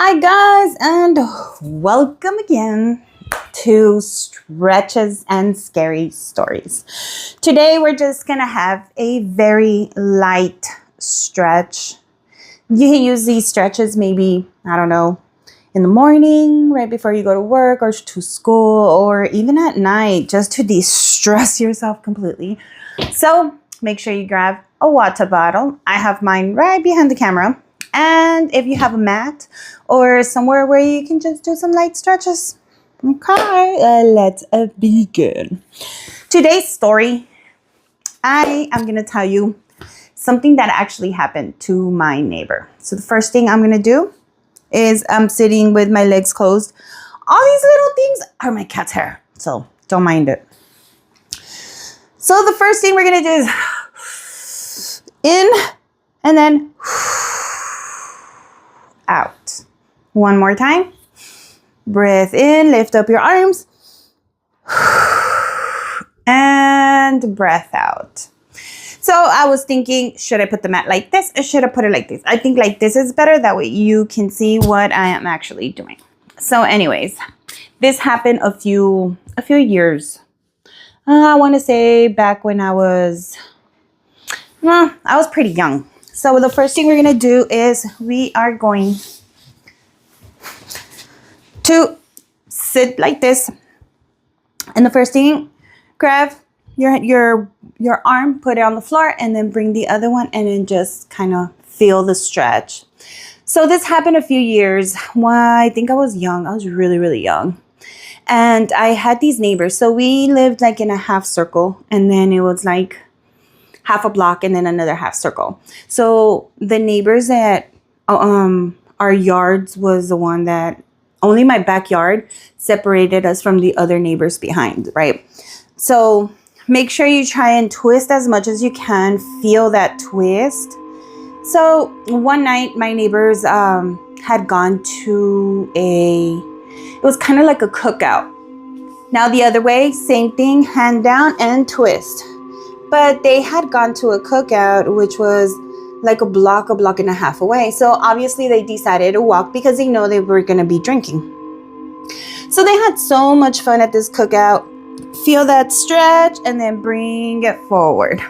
Hi guys, and welcome again to Stretches and Scary Stories. Today we're just gonna have a very light stretch. You can use these stretches maybe, I don't know, in the morning, right before you go to work or to school, or even at night, just to de-stress yourself completely. So make sure you grab a water bottle. I have mine right behind the camera. And if you have a mat or somewhere where you can just do some light stretches. Okay, let's begin. Today's story, I am going to tell you something that actually happened to my neighbor. So the first thing I'm going to do is I'm sitting with my legs closed. All these little things are my cat's hair, so don't mind it. So the first thing we're going to do is in and then out. One more time. Breathe in, lift up your arms. And breath out. So I was thinking, should I put the mat like this or should I put it like this? I think like this is better. That way you can see what I am actually doing. So anyways, this happened a few years. I want to say back when I was pretty young. So the first thing we're going to do is we are going to sit like this. And the first thing, grab your arm, put it on the floor, and then bring the other one and then just kind of feel the stretch. So this happened a few years. I think I was young. I was really, really young. And I had these neighbors. So we lived like in a half circle, and then it was like half a block and then another half circle. So the neighbors that our yards was the one that only my backyard separated us from the other neighbors behind, right? So make sure you try and twist as much as you can. Feel that twist. So one night my neighbors had gone to it was kind of like a cookout. Now the other way, same thing, hand down and twist. But they had gone to a cookout, which was like a block and a half away. So obviously they decided to walk because they know they were going to be drinking. So they had so much fun at this cookout. Feel that stretch and then bring it forward.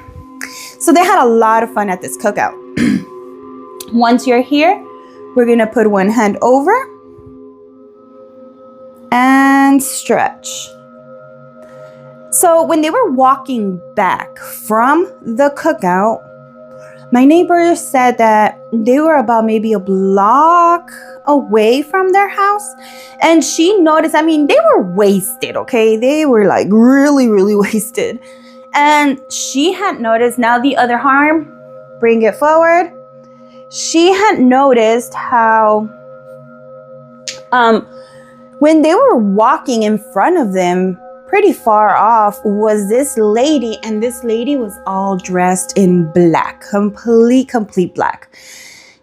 So they had a lot of fun at this cookout. Once you're here, we're going to put one hand over and stretch. So when they were walking back from the cookout, my neighbor said that they were about maybe a block away from their house. And she noticed, they were wasted, okay? They were like really, really wasted. And she had noticed, now the other arm, bring it forward. She had noticed how when they were walking in front of them, pretty far off, was this lady, and this lady was all dressed in black, complete black.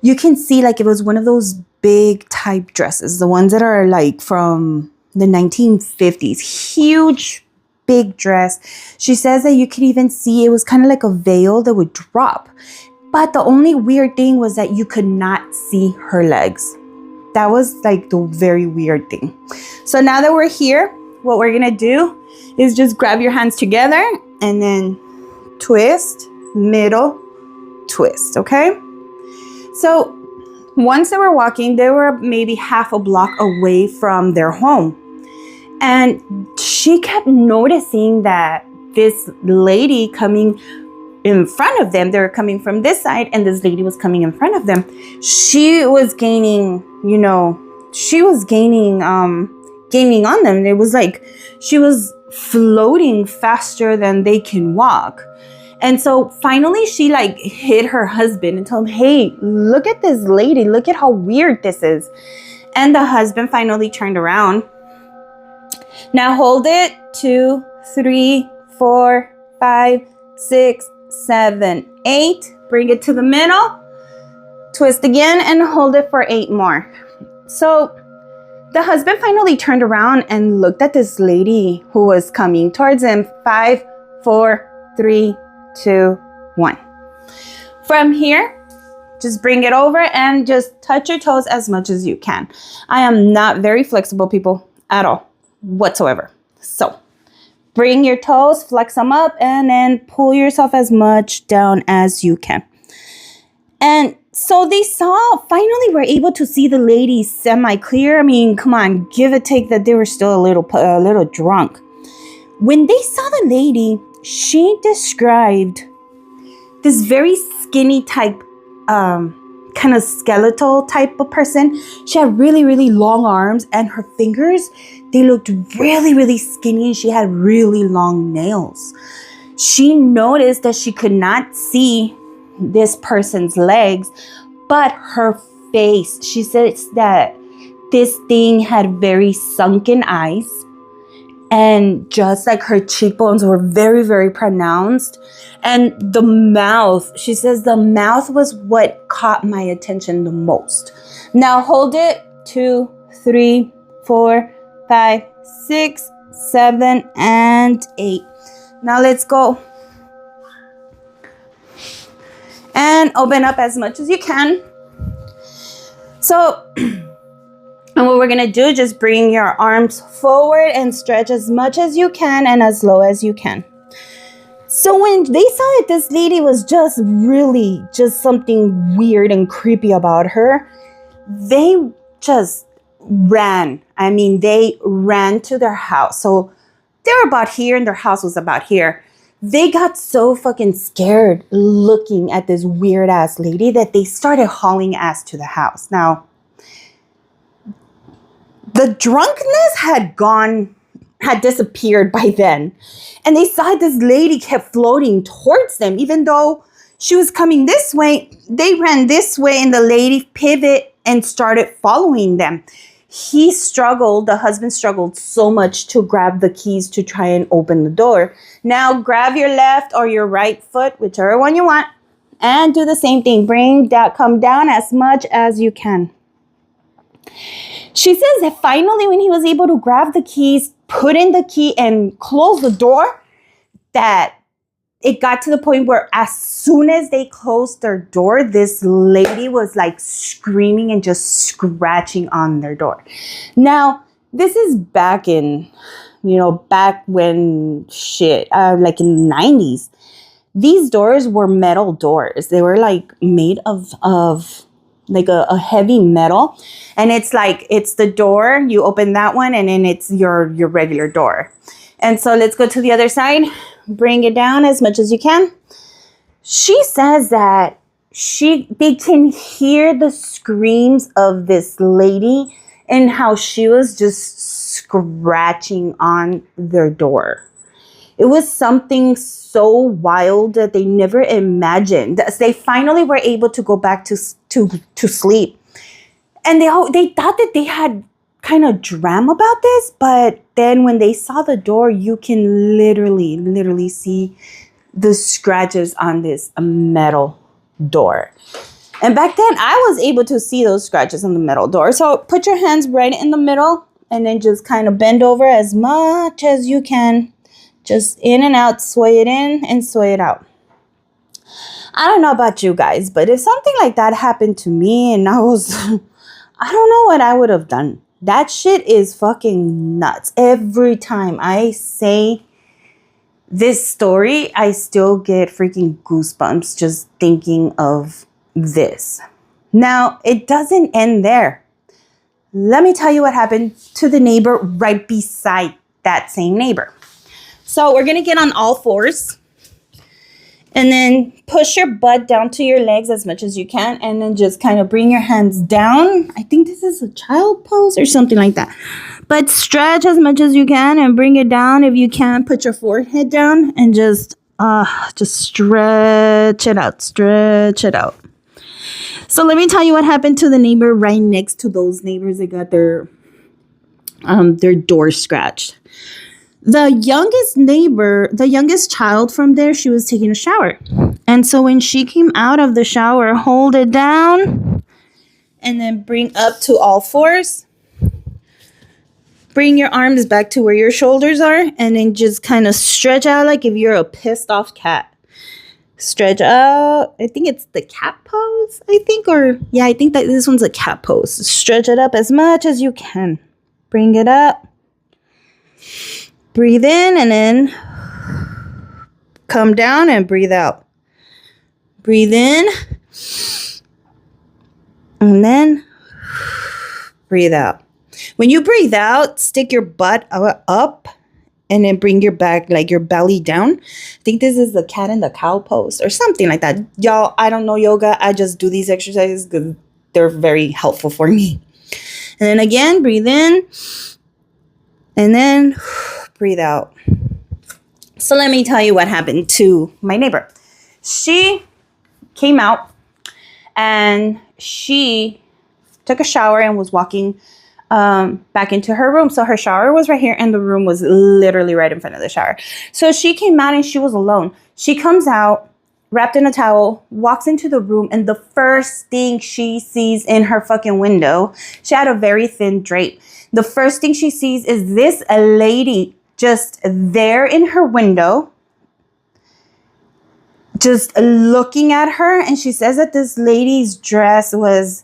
You can see like it was one of those big type dresses, the ones that are like from the 1950s, huge, big dress. She says that you could even see it was kind of like a veil that would drop. But the only weird thing was that you could not see her legs. That was like the very weird thing. So now that we're here, what we're gonna do is just grab your hands together and then twist, middle, twist, okay? So once they were walking, they were maybe half a block away from their home. And she kept noticing that this lady coming in front of them, they were coming from this side and this lady was coming in front of them. She was gaining on them. It was like she was floating faster than they can walk. And so finally she like hit her husband and told him, hey, look at this lady. Look at how weird this is. And the husband finally turned around. Now hold it. 2, 3, 4, 5, 6, 7, 8. Bring it to the middle. Twist again and hold it for 8 more. So the husband finally turned around and looked at this lady who was coming towards him. 5, 4, 3, 2, 1. From here, Just bring it over and just touch your toes as much as you can. I am not very flexible, people, at all, whatsoever. So bring your toes, flex them up, and then pull yourself as much down as you can. And so they finally were able to see the lady semi-clear. I mean, come on, give or take that they were still a little drunk. When they saw the lady, she described this very skinny type, kind of skeletal type of person. She had really, really long arms, and her fingers, they looked really, really skinny, and she had really long nails. She noticed that she could not see this person's legs, but her face. She says that this thing had very sunken eyes, and just like her cheekbones were very, very pronounced. And the mouth, she says the mouth was what caught my attention the most. Now hold it. 2, 3, 4, 5, 6, 7, and 8. Now let's go. And open up as much as you can. So, and what we're going to do, just bring your arms forward and stretch as much as you can and as low as you can. So when they saw that this lady was just something weird and creepy about her, they just ran. I mean, they ran to their house. So they were about here and their house was about here. They got so fucking scared looking at this weird ass lady that they started hauling ass to the house. Now, the drunkenness had disappeared by then. And they saw this lady kept floating towards them. Even though she was coming this way, they ran this way and the lady pivoted and started following them. The husband struggled so much to grab the keys to try and open the door. Now grab your left or your right foot, whichever one you want, and do the same thing. Come down as much as you can. She says that finally when he was able to grab the keys, put in the key and close the door, that it got to the point where as soon as they closed their door, this lady was like screaming and just scratching on their door. Now, this is back when like in the 90s. These doors were metal doors. They were like made of like a heavy metal. And it's the door, you open that one, and then it's your regular door. And so let's go to the other side. Bring it down as much as you can. She says that they can hear the screams of this lady and how she was just scratching on their door. It was something so wild that they never imagined. They finally were able to go back to sleep. And they thought that they had kind of dream about this, but then when they saw the door, you can literally see the scratches on this metal door. And back then, I was able to see those scratches on the metal door. So put your hands right in the middle and then just kind of bend over as much as you can. Just in and out, sway it in and sway it out. I don't know about you guys, but if something like that happened to me and I don't know what I would have done. That shit is fucking nuts. Every time I say this story, I still get freaking goosebumps just thinking of this. Now, it doesn't end there. Let me tell you what happened to the neighbor right beside that same neighbor. So we're going to get on all fours. And then push your butt down to your legs as much as you can. And then just kind of bring your hands down. I think this is a child pose or something like that. But stretch as much as you can and bring it down. If you can, put your forehead down and just stretch it out. Stretch it out. So let me tell you what happened to the neighbor right next to those neighbors that got their door scratched. The youngest child from there, she was taking a shower. And so when she came out of the shower, hold it down and then bring up to all fours. Bring your arms back to where your shoulders are and then just kind of stretch out like if you're a pissed off cat. Stretch out. I think it's the cat pose, I think. Or, yeah, I think that this one's a cat pose. Stretch it up as much as you can. Bring it up. Breathe in and then come down and breathe out. Breathe in. And then breathe out. When you breathe out, stick your butt up and then bring your back, like your belly down. I think this is the cat and the cow pose or something like that. Y'all, I don't know yoga. I just do these exercises because they're very helpful for me. And then again, breathe in and then breathe out. So let me tell you what happened to my neighbor. She came out and she took a shower and was walking back into her room. So her shower was right here and the room was literally right in front of the shower. So she came out and she was alone. She comes out wrapped in a towel, walks into the room, and the first thing she sees in her fucking window, she had a very thin drape. The first thing she sees is this lady just there in her window, just looking at her. And she says that this lady's dress was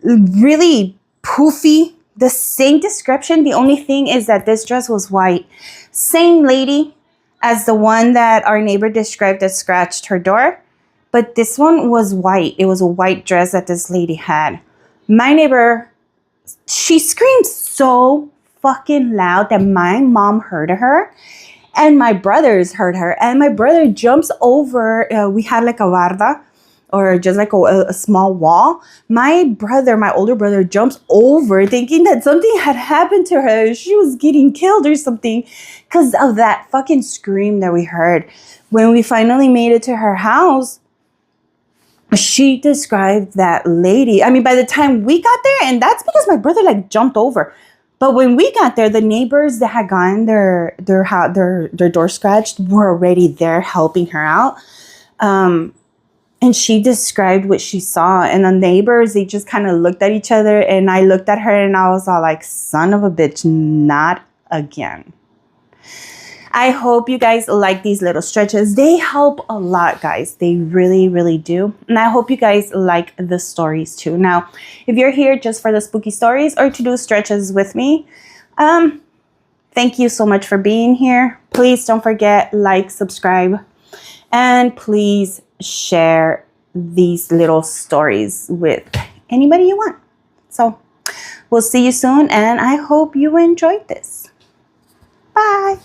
really poofy. The same description. The only thing is that this dress was white. Same lady as the one that our neighbor described that scratched her door. But this one was white. It was a white dress that this lady had. My neighbor, she screamed so fucking loud that my mom heard her. And my brothers heard her. And my brother jumps over. We had like a barda, or just like a small wall. My older brother jumps over thinking that something had happened to her. She was getting killed or something because of that fucking scream that we heard. When we finally made it to her house, she described that lady. I mean, by the time we got there, and that's because my brother like jumped over. But when we got there, the neighbors that had gotten their door scratched were already there helping her out. And she described what she saw. And the neighbors, they just kind of looked at each other. And I looked at her and I was all like, son of a bitch, not again. I hope you guys like these little stretches. They help a lot, guys. They really, really do. And I hope you guys like the stories too. Now, if you're here just for the spooky stories or to do stretches with me, thank you so much for being here. Please don't forget, like, subscribe, and please share these little stories with anybody you want. So we'll see you soon, and I hope you enjoyed this. Bye.